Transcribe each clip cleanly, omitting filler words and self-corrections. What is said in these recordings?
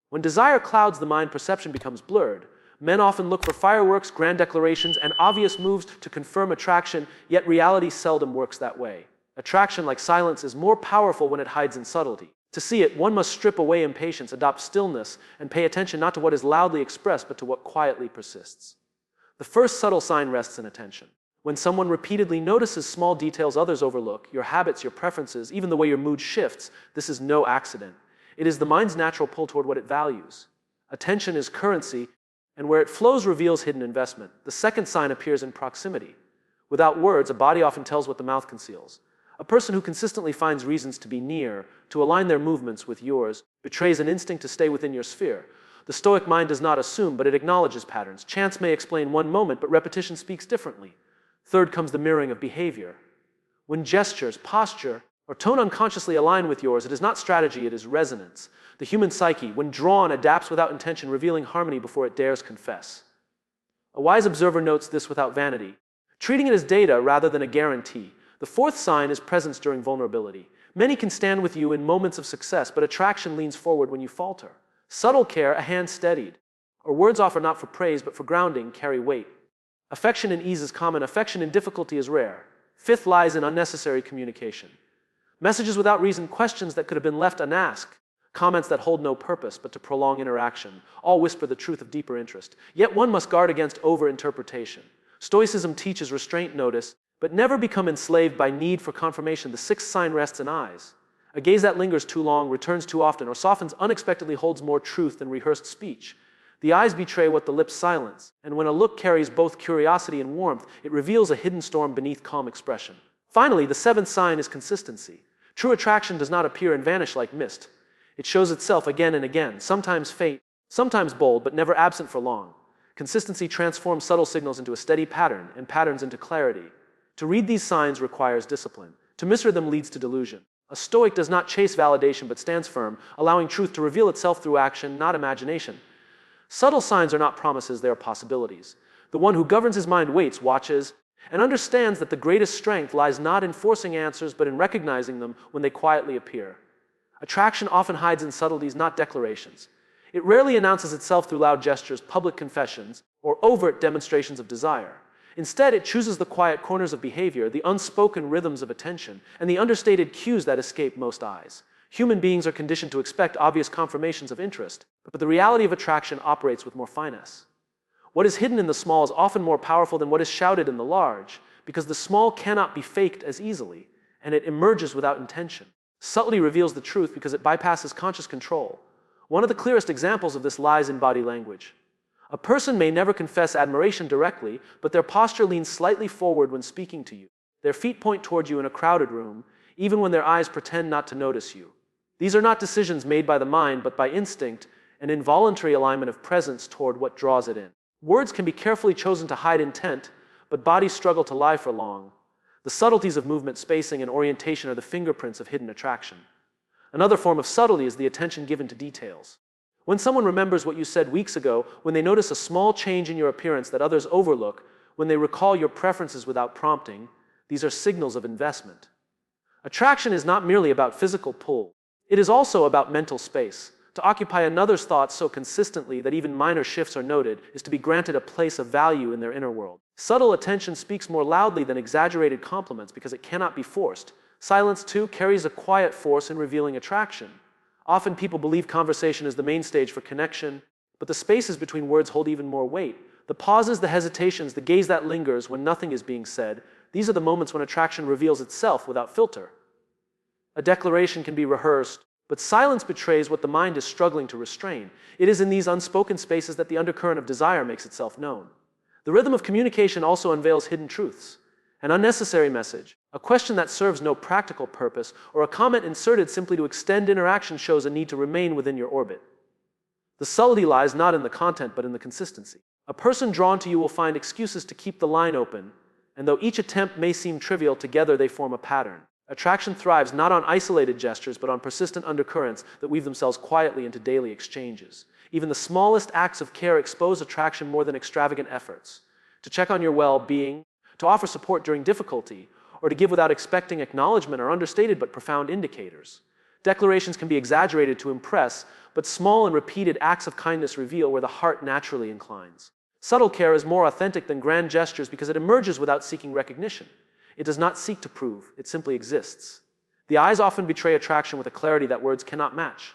When desire clouds the mind, perception becomes blurred. Men often look for fireworks, grand declarations, and obvious moves to confirm attraction, yet reality seldom works that way. Attraction, like silence, is more powerful when it hides in subtlety. To see it, one must strip away impatience, adopt stillness, and pay attention not to what is loudly expressed, but to what quietly persists. The first subtle sign rests in attention. When someone repeatedly notices small details others overlook, your habits, your preferences, even the way your mood shifts, this is no accident. It is the mind's natural pull toward what it values. Attention is currency, and where it flows reveals hidden investment. The second sign appears in proximity. Without words, a body often tells what the mouth conceals. A person who consistently finds reasons to be near, to align their movements with yours, betrays an instinct to stay within your sphere. The Stoic mind does not assume, but it acknowledges patterns. Chance may explain one moment, but repetition speaks differently. Third comes the mirroring of behavior. When gestures, posture, or tone unconsciously align with yours, it is not strategy, it is resonance. The human psyche, when drawn, adapts without intention, revealing harmony before it dares confess. A wise observer notes this without vanity, treating it as data rather than a guarantee. The fourth sign is presence during vulnerability. Many can stand with you in moments of success, but attraction leans forward when you falter. Subtle care, a hand steadied, or words offered not for praise but for grounding, carry weight. Affection in ease is common, affection in difficulty is rare. Fifth lies in unnecessary communication. Messages without reason, questions that could have been left unasked, comments that hold no purpose but to prolong interaction, all whisper the truth of deeper interest. Yet one must guard against over-interpretation. Stoicism teaches restraint, notice, but never become enslaved by need for confirmation. The sixth sign rests in eyes. A gaze that lingers too long, returns too often, or softens unexpectedly holds more truth than rehearsed speech. The eyes betray what the lips silence, and when a look carries both curiosity and warmth, it reveals a hidden storm beneath calm expression. Finally, the seventh sign is consistency. True attraction does not appear and vanish like mist. It shows itself again and again, sometimes faint, sometimes bold, but never absent for long. Consistency transforms subtle signals into a steady pattern, and patterns into clarity. To read these signs requires discipline. To misread them leads to delusion. A Stoic does not chase validation but stands firm, allowing truth to reveal itself through action, not imagination. Subtle signs are not promises, they are possibilities. The one who governs his mind waits, watches, and understands that the greatest strength lies not in forcing answers but in recognizing them when they quietly appear. Attraction often hides in subtleties, not declarations. It rarely announces itself through loud gestures, public confessions, or overt demonstrations of desire. Instead, it chooses the quiet corners of behavior, the unspoken rhythms of attention, and the understated cues that escape most eyes. Human beings are conditioned to expect obvious confirmations of interest, but the reality of attraction operates with more finesse. What is hidden in the small is often more powerful than what is shouted in the large, because the small cannot be faked as easily, and it emerges without intention. Subtlety reveals the truth because it bypasses conscious control. One of the clearest examples of this lies in body language. A person may never confess admiration directly, but their posture leans slightly forward when speaking to you. Their feet point toward you in a crowded room, even when their eyes pretend not to notice you. These are not decisions made by the mind, but by instinct, an involuntary alignment of presence toward what draws it in. Words can be carefully chosen to hide intent, but bodies struggle to lie for long. The subtleties of movement, spacing, and orientation are the fingerprints of hidden attraction. Another form of subtlety is the attention given to details. When someone remembers what you said weeks ago, when they notice a small change in your appearance that others overlook, when they recall your preferences without prompting, these are signals of investment. Attraction is not merely about physical pull. It is also about mental space. To occupy another's thoughts so consistently that even minor shifts are noted is to be granted a place of value in their inner world. Subtle attention speaks more loudly than exaggerated compliments because it cannot be forced. Silence, too, carries a quiet force in revealing attraction. Often people believe conversation is the main stage for connection, but the spaces between words hold even more weight. The pauses, the hesitations, the gaze that lingers when nothing is being said, these are the moments when attraction reveals itself without filter. A declaration can be rehearsed, but silence betrays what the mind is struggling to restrain. It is in these unspoken spaces that the undercurrent of desire makes itself known. The rhythm of communication also unveils hidden truths. An unnecessary message, a question that serves no practical purpose, or a comment inserted simply to extend interaction shows a need to remain within your orbit. The subtlety lies not in the content but in the consistency. A person drawn to you will find excuses to keep the line open, and though each attempt may seem trivial, together they form a pattern. Attraction thrives not on isolated gestures, but on persistent undercurrents that weave themselves quietly into daily exchanges. Even the smallest acts of care expose attraction more than extravagant efforts. To check on your well-being, to offer support during difficulty, or to give without expecting acknowledgement are understated but profound indicators. Declarations can be exaggerated to impress, but small and repeated acts of kindness reveal where the heart naturally inclines. Subtle care is more authentic than grand gestures because it emerges without seeking recognition. It does not seek to prove, it simply exists. The eyes often betray attraction with a clarity that words cannot match.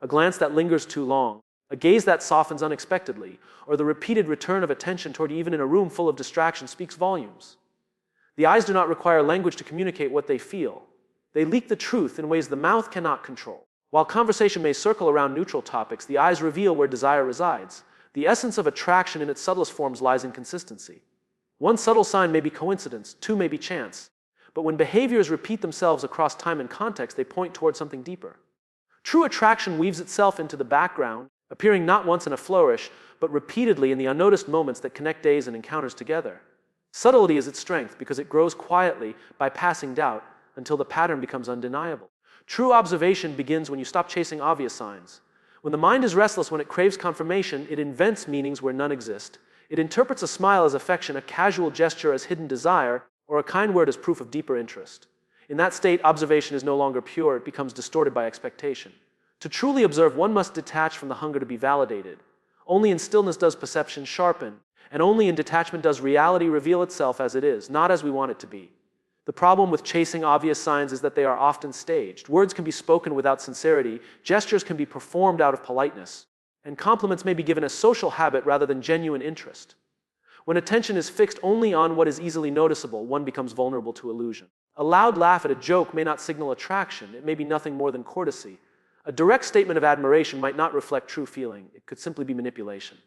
A glance that lingers too long, a gaze that softens unexpectedly, or the repeated return of attention toward you even in a room full of distraction speaks volumes. The eyes do not require language to communicate what they feel. They leak the truth in ways the mouth cannot control. While conversation may circle around neutral topics, the eyes reveal where desire resides. The essence of attraction in its subtlest forms lies in consistency. One subtle sign may be coincidence, two may be chance. But when behaviors repeat themselves across time and context, they point toward something deeper. True attraction weaves itself into the background, appearing not once in a flourish, but repeatedly in the unnoticed moments that connect days and encounters together. Subtlety is its strength because it grows quietly, bypassing doubt, until the pattern becomes undeniable. True observation begins when you stop chasing obvious signs. When the mind is restless, when it craves confirmation, it invents meanings where none exist. It interprets a smile as affection, a casual gesture as hidden desire, or a kind word as proof of deeper interest. In that state, observation is no longer pure, it becomes distorted by expectation. To truly observe, one must detach from the hunger to be validated. Only in stillness does perception sharpen, and only in detachment does reality reveal itself as it is, not as we want it to be. The problem with chasing obvious signs is that they are often staged. Words can be spoken without sincerity, gestures can be performed out of politeness, and compliments may be given as social habit rather than genuine interest. When attention is fixed only on what is easily noticeable, one becomes vulnerable to illusion. A loud laugh at a joke may not signal attraction, it may be nothing more than courtesy. A direct statement of admiration might not reflect true feeling, it could simply be manipulation.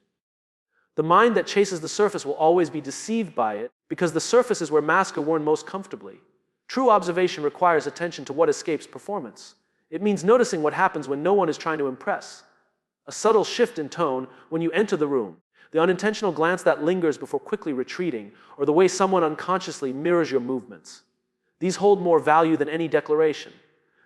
The mind that chases the surface will always be deceived by it, because the surface is where masks are worn most comfortably. True observation requires attention to what escapes performance. It means noticing what happens when no one is trying to impress. A subtle shift in tone when you enter the room, the unintentional glance that lingers before quickly retreating, or the way someone unconsciously mirrors your movements. These hold more value than any declaration.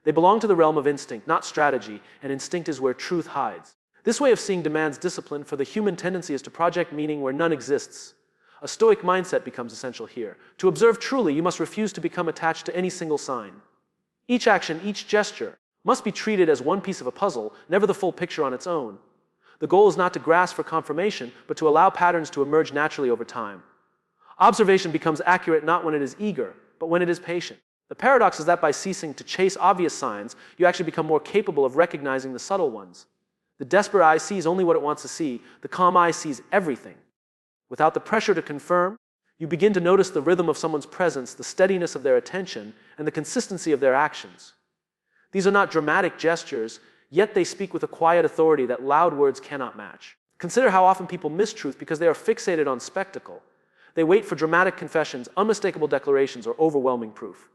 They belong to the realm of instinct, not strategy, and instinct is where truth hides. This way of seeing demands discipline, for the human tendency is to project meaning where none exists. A stoic mindset becomes essential here. To observe truly, you must refuse to become attached to any single sign. Each action, each gesture, must be treated as one piece of a puzzle, never the full picture on its own. The goal is not to grasp for confirmation, but to allow patterns to emerge naturally over time. Observation becomes accurate not when it is eager, but when it is patient. The paradox is that by ceasing to chase obvious signs, you actually become more capable of recognizing the subtle ones. The desperate eye sees only what it wants to see. The calm eye sees everything. Without the pressure to confirm, you begin to notice the rhythm of someone's presence, the steadiness of their attention, and the consistency of their actions. These are not dramatic gestures, yet they speak with a quiet authority that loud words cannot match. Consider how often people miss truth because they are fixated on spectacle. They wait for dramatic confessions, unmistakable declarations, or overwhelming proof.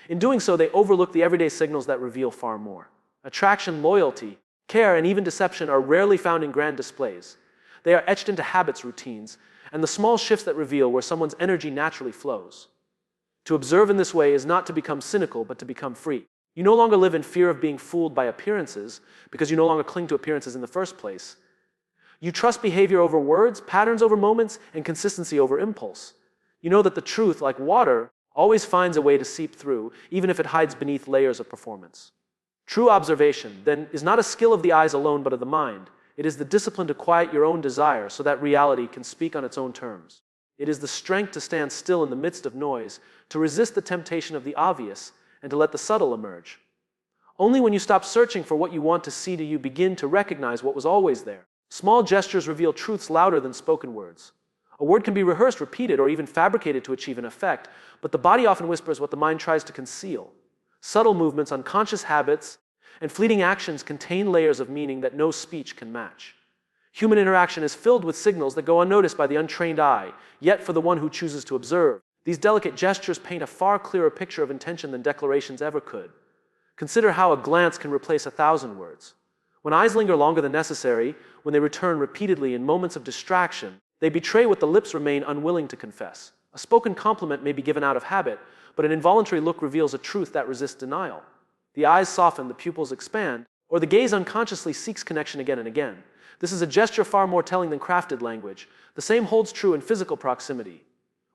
In doing so, they overlook the everyday signals that reveal far more. Attraction, loyalty, care, and even deception are rarely found in grand displays. They are etched into habits, routines, and the small shifts that reveal where someone's energy naturally flows. To observe in this way is not to become cynical, but to become free. You no longer live in fear of being fooled by appearances, because you no longer cling to appearances in the first place. You trust behavior over words, patterns over moments, and consistency over impulse. You know that the truth, like water, always finds a way to seep through, even if it hides beneath layers of performance. True observation, then, is not a skill of the eyes alone, but of the mind. It is the discipline to quiet your own desire so that reality can speak on its own terms. It is the strength to stand still in the midst of noise, to resist the temptation of the obvious, and to let the subtle emerge. Only when you stop searching for what you want to see do you begin to recognize what was always there. Small gestures reveal truths louder than spoken words. A word can be rehearsed, repeated, or even fabricated to achieve an effect, but the body often whispers what the mind tries to conceal. Subtle movements, unconscious habits, and fleeting actions contain layers of meaning that no speech can match. Human interaction is filled with signals that go unnoticed by the untrained eye, yet for the one who chooses to observe, these delicate gestures paint a far clearer picture of intention than declarations ever could. Consider how a glance can replace 1,000 words. When eyes linger longer than necessary, when they return repeatedly in moments of distraction, they betray what the lips remain unwilling to confess. A spoken compliment may be given out of habit, but an involuntary look reveals a truth that resists denial. The eyes soften, the pupils expand, or the gaze unconsciously seeks connection again and again. This is a gesture far more telling than crafted language. The same holds true in physical proximity.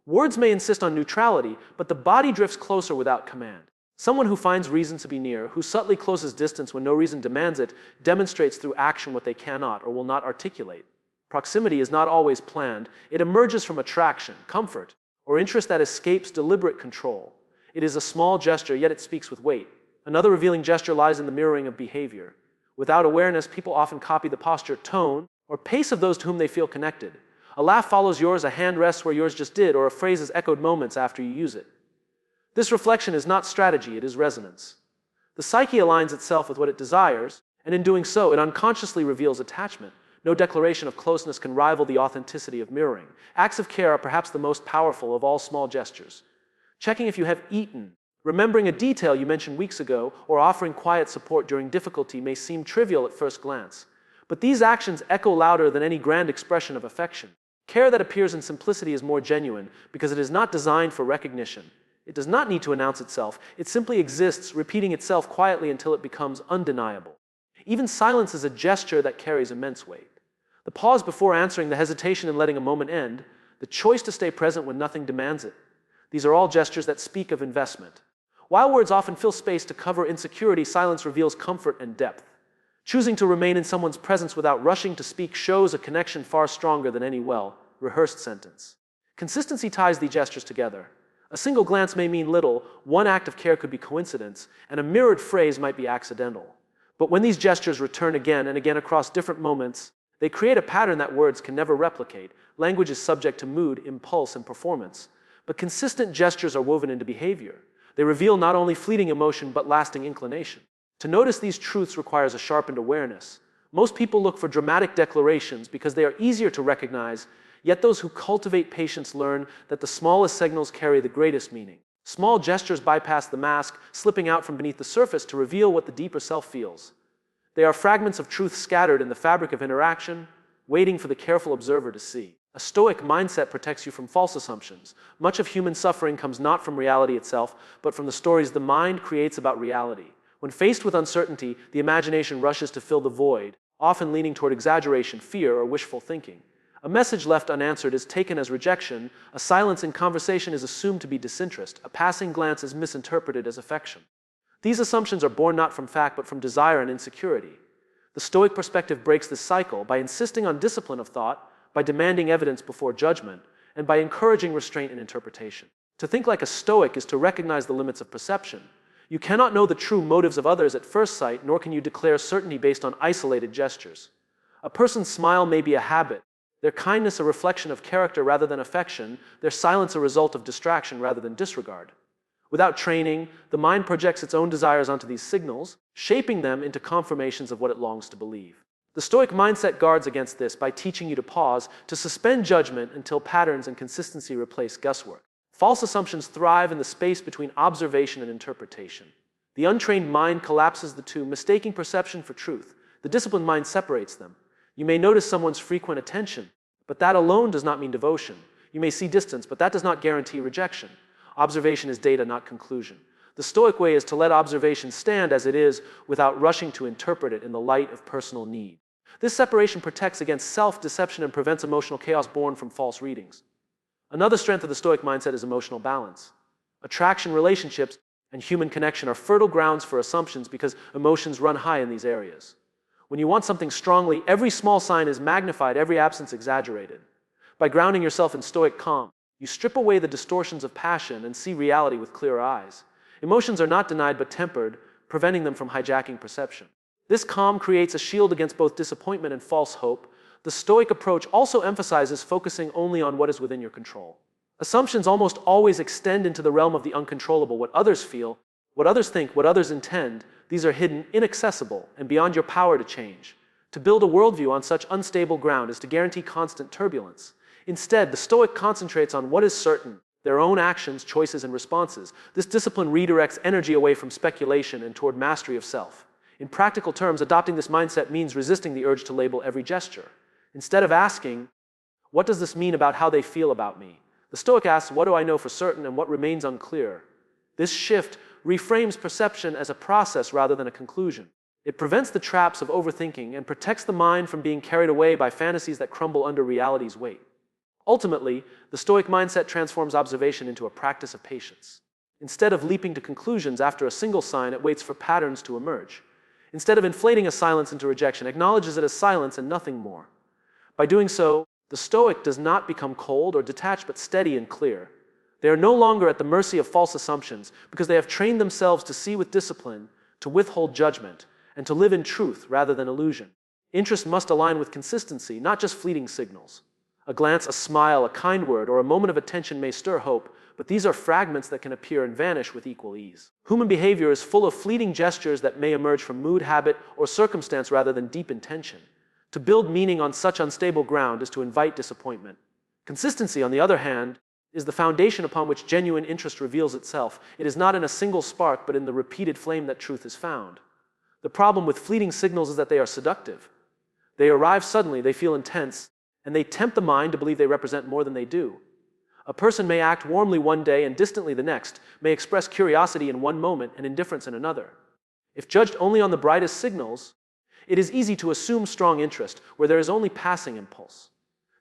Words may insist on neutrality, but the body drifts closer without command. Someone who finds reason to be near, who subtly closes distance when no reason demands it, demonstrates through action what they cannot or will not articulate. Proximity is not always planned. It emerges from attraction, comfort, or interest that escapes deliberate control. It is a small gesture, yet it speaks with weight. Another revealing gesture lies in the mirroring of behavior. Without awareness, people often copy the posture, tone, or pace of those to whom they feel connected. A laugh follows yours, a hand rests where yours just did, or a phrase is echoed moments after you use it. This reflection is not strategy, it is resonance. The psyche aligns itself with what it desires, and in doing so, it unconsciously reveals attachment. No declaration of closeness can rival the authenticity of mirroring. Acts of care are perhaps the most powerful of all small gestures. Checking if you have eaten, remembering a detail you mentioned weeks ago, or offering quiet support during difficulty may seem trivial at first glance. But these actions echo louder than any grand expression of affection. Care that appears in simplicity is more genuine because it is not designed for recognition. It does not need to announce itself. It simply exists, repeating itself quietly until it becomes undeniable. Even silence is a gesture that carries immense weight. The pause before answering, the hesitation in letting a moment end, the choice to stay present when nothing demands it. These are all gestures that speak of investment. While words often fill space to cover insecurity, silence reveals comfort and depth. Choosing to remain in someone's presence without rushing to speak shows a connection far stronger than any well-rehearsed sentence. Consistency ties these gestures together. A single glance may mean little, one act of care could be coincidence, and a mirrored phrase might be accidental. But when these gestures return again and again across different moments, they create a pattern that words can never replicate. Language is subject to mood, impulse, and performance. But consistent gestures are woven into behavior. They reveal not only fleeting emotion, but lasting inclination. To notice these truths requires a sharpened awareness. Most people look for dramatic declarations because they are easier to recognize, yet those who cultivate patience learn that the smallest signals carry the greatest meaning. Small gestures bypass the mask, slipping out from beneath the surface to reveal what the deeper self feels. They are fragments of truth scattered in the fabric of interaction, waiting for the careful observer to see. A stoic mindset protects you from false assumptions. Much of human suffering comes not from reality itself, but from the stories the mind creates about reality. When faced with uncertainty, the imagination rushes to fill the void, often leaning toward exaggeration, fear, or wishful thinking. A message left unanswered is taken as rejection, a silence in conversation is assumed to be disinterest, a passing glance is misinterpreted as affection. These assumptions are born not from fact, but from desire and insecurity. The Stoic perspective breaks this cycle by insisting on discipline of thought, by demanding evidence before judgment, and by encouraging restraint in interpretation. To think like a Stoic is to recognize the limits of perception. You cannot know the true motives of others at first sight, nor can you declare certainty based on isolated gestures. A person's smile may be a habit, their kindness a reflection of character rather than affection, their silence a result of distraction rather than disregard. Without training, the mind projects its own desires onto these signals, shaping them into confirmations of what it longs to believe. The Stoic mindset guards against this by teaching you to pause, to suspend judgment until patterns and consistency replace guesswork. False assumptions thrive in the space between observation and interpretation. The untrained mind collapses the two, mistaking perception for truth. The disciplined mind separates them. You may notice someone's frequent attention, but that alone does not mean devotion. You may see distance, but that does not guarantee rejection. Observation is data, not conclusion. The Stoic way is to let observation stand as it is without rushing to interpret it in the light of personal need. This separation protects against self-deception and prevents emotional chaos born from false readings. Another strength of the Stoic mindset is emotional balance. Attraction, relationships, and human connection are fertile grounds for assumptions because emotions run high in these areas. When you want something strongly, every small sign is magnified, every absence exaggerated. By grounding yourself in Stoic calm, you strip away the distortions of passion and see reality with clearer eyes. Emotions are not denied but tempered, preventing them from hijacking perception. This calm creates a shield against both disappointment and false hope. The Stoic approach also emphasizes focusing only on what is within your control. Assumptions almost always extend into the realm of the uncontrollable. What others feel, what others think, what others intend, these are hidden, inaccessible, and beyond your power to change. To build a worldview on such unstable ground is to guarantee constant turbulence. Instead, the Stoic concentrates on what is certain, their own actions, choices, and responses. This discipline redirects energy away from speculation and toward mastery of self. In practical terms, adopting this mindset means resisting the urge to label every gesture. Instead of asking, what does this mean about how they feel about me? The Stoic asks, what do I know for certain and what remains unclear? This shift reframes perception as a process rather than a conclusion. It prevents the traps of overthinking and protects the mind from being carried away by fantasies that crumble under reality's weight. Ultimately, the Stoic mindset transforms observation into a practice of patience. Instead of leaping to conclusions after a single sign, it waits for patterns to emerge. Instead of inflating a silence into rejection, acknowledges it as silence and nothing more. By doing so, the Stoic does not become cold or detached, but steady and clear. They are no longer at the mercy of false assumptions because they have trained themselves to see with discipline, to withhold judgment, and to live in truth rather than illusion. Interest must align with consistency, not just fleeting signals. A glance, a smile, a kind word, or a moment of attention may stir hope, but these are fragments that can appear and vanish with equal ease. Human behavior is full of fleeting gestures that may emerge from mood, habit, or circumstance rather than deep intention. To build meaning on such unstable ground is to invite disappointment. Consistency, on the other hand, is the foundation upon which genuine interest reveals itself. It is not in a single spark, but in the repeated flame that truth is found. The problem with fleeting signals is that they are seductive. They arrive suddenly, they feel intense, and they tempt the mind to believe they represent more than they do. A person may act warmly one day and distantly the next, may express curiosity in one moment and indifference in another. If judged only on the brightest signals, it is easy to assume strong interest where there is only passing impulse.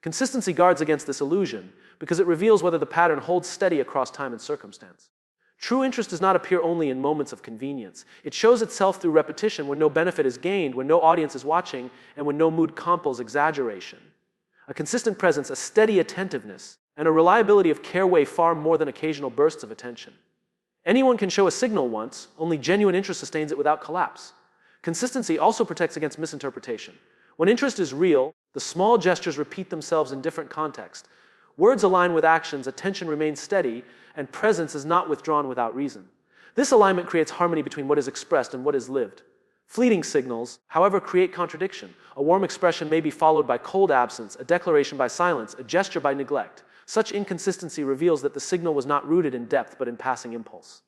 Consistency guards against this illusion because it reveals whether the pattern holds steady across time and circumstance. True interest does not appear only in moments of convenience. It shows itself through repetition when no benefit is gained, when no audience is watching, and when no mood compels exaggeration. A consistent presence, a steady attentiveness, and a reliability of care weigh far more than occasional bursts of attention. Anyone can show a signal once, only genuine interest sustains it without collapse. Consistency also protects against misinterpretation. When interest is real, the small gestures repeat themselves in different contexts. Words align with actions, attention remains steady, and presence is not withdrawn without reason. This alignment creates harmony between what is expressed and what is lived. Fleeting signals, however, create contradiction. A warm expression may be followed by cold absence, a declaration by silence, a gesture by neglect. Such inconsistency reveals that the signal was not rooted in depth but in passing impulse.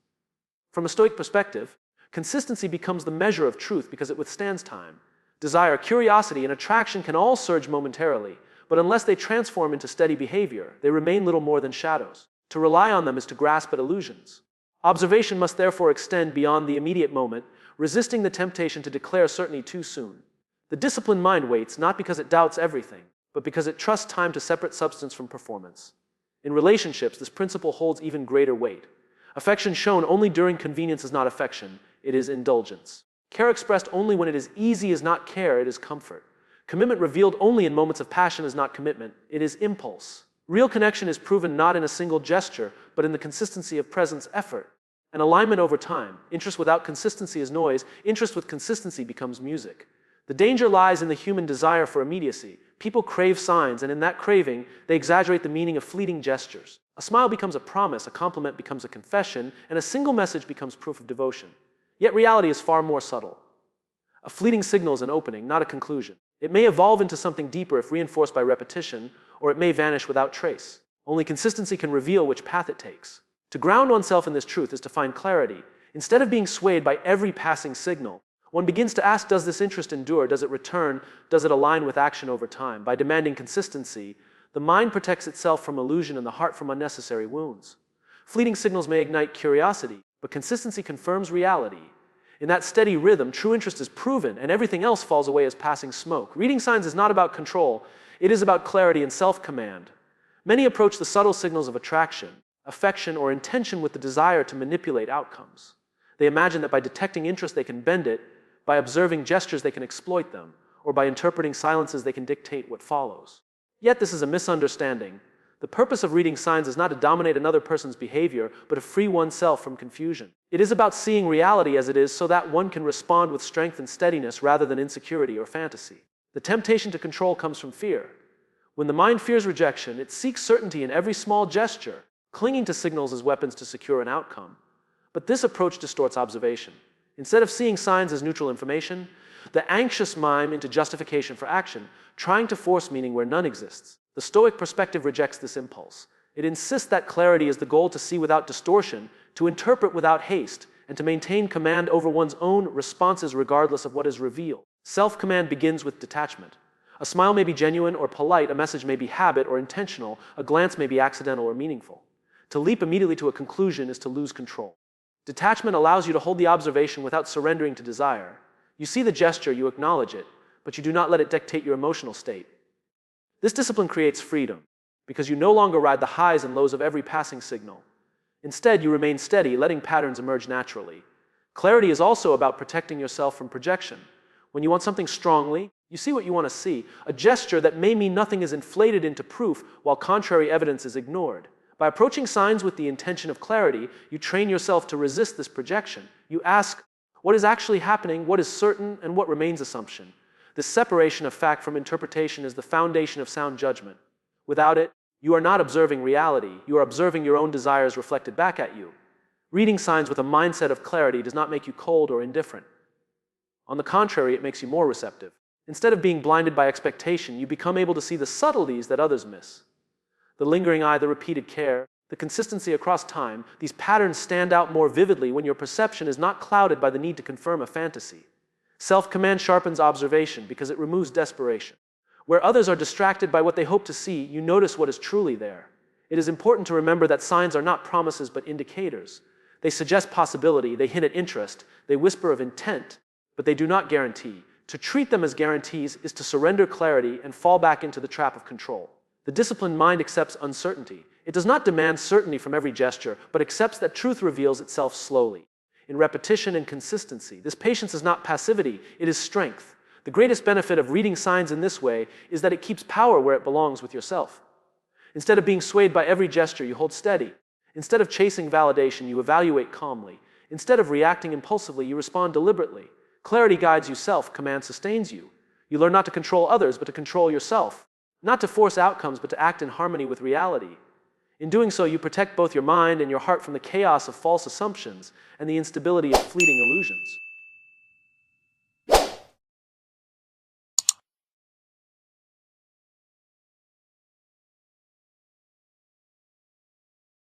From a Stoic perspective, consistency becomes the measure of truth because it withstands time. Desire, curiosity, and attraction can all surge momentarily, but unless they transform into steady behavior, they remain little more than shadows. To rely on them is to grasp at illusions. Observation must therefore extend beyond the immediate moment, resisting the temptation to declare certainty too soon. The disciplined mind waits not because it doubts everything, but because it trusts time to separate substance from performance. In relationships, this principle holds even greater weight. Affection shown only during convenience is not affection, it is indulgence. Care expressed only when it is easy is not care, it is comfort. Commitment revealed only in moments of passion is not commitment, it is impulse. Real connection is proven not in a single gesture, but in the consistency of presence, effort, and alignment over time. Interest without consistency is noise, interest with consistency becomes music. The danger lies in the human desire for immediacy. People crave signs, and in that craving, they exaggerate the meaning of fleeting gestures. A smile becomes a promise, a compliment becomes a confession, and a single message becomes proof of devotion. Yet reality is far more subtle. A fleeting signal is an opening, not a conclusion. It may evolve into something deeper if reinforced by repetition, or it may vanish without trace. Only consistency can reveal which path it takes. To ground oneself in this truth is to find clarity. Instead of being swayed by every passing signal, one begins to ask, does this interest endure? Does it return? Does it align with action over time? By demanding consistency, the mind protects itself from illusion and the heart from unnecessary wounds. Fleeting signals may ignite curiosity, but consistency confirms reality. In that steady rhythm, true interest is proven, and everything else falls away as passing smoke. Reading signs is not about control, it is about clarity and self-command. Many approach the subtle signals of attraction, affection, or intention with the desire to manipulate outcomes. They imagine that by detecting interest they can bend it, by observing gestures they can exploit them, or by interpreting silences they can dictate what follows. Yet this is a misunderstanding. The purpose of reading signs is not to dominate another person's behavior, but to free oneself from confusion. It is about seeing reality as it is so that one can respond with strength and steadiness rather than insecurity or fantasy. The temptation to control comes from fear. When the mind fears rejection, it seeks certainty in every small gesture, clinging to signals as weapons to secure an outcome. But this approach distorts observation. Instead of seeing signs as neutral information, the anxious mime into justification for action, trying to force meaning where none exists. The Stoic perspective rejects this impulse. It insists that clarity is the goal to see without distortion, to interpret without haste, and to maintain command over one's own responses regardless of what is revealed. Self-command begins with detachment. A smile may be genuine or polite, a message may be habit or intentional, a glance may be accidental or meaningful. To leap immediately to a conclusion is to lose control. Detachment allows you to hold the observation without surrendering to desire. You see the gesture, you acknowledge it, but you do not let it dictate your emotional state. This discipline creates freedom, because you no longer ride the highs and lows of every passing signal. Instead, you remain steady, letting patterns emerge naturally. Clarity is also about protecting yourself from projection. When you want something strongly, you see what you want to see. A gesture that may mean nothing is inflated into proof, while contrary evidence is ignored. By approaching signs with the intention of clarity, you train yourself to resist this projection. You ask, what is actually happening, what is certain, and what remains assumption? This separation of fact from interpretation is the foundation of sound judgment. Without it, you are not observing reality, you are observing your own desires reflected back at you. Reading signs with a mindset of clarity does not make you cold or indifferent. On the contrary, it makes you more receptive. Instead of being blinded by expectation, you become able to see the subtleties that others miss. The lingering eye, the repeated care, the consistency across time, these patterns stand out more vividly when your perception is not clouded by the need to confirm a fantasy. Self-command sharpens observation because it removes desperation. Where others are distracted by what they hope to see, you notice what is truly there. It is important to remember that signs are not promises but indicators. They suggest possibility, they hint at interest, they whisper of intent, but they do not guarantee. To treat them as guarantees is to surrender clarity and fall back into the trap of control. The disciplined mind accepts uncertainty. It does not demand certainty from every gesture, but accepts that truth reveals itself slowly. In repetition and consistency, this patience is not passivity, it is strength. The greatest benefit of reading signs in this way is that it keeps power where it belongs with yourself. Instead of being swayed by every gesture, you hold steady. Instead of chasing validation, you evaluate calmly. Instead of reacting impulsively, you respond deliberately. Clarity guides you, self-command sustains you. You learn not to control others, but to control yourself. Not to force outcomes, but to act in harmony with reality. In doing so, you protect both your mind and your heart from the chaos of false assumptions and the instability of fleeting illusions.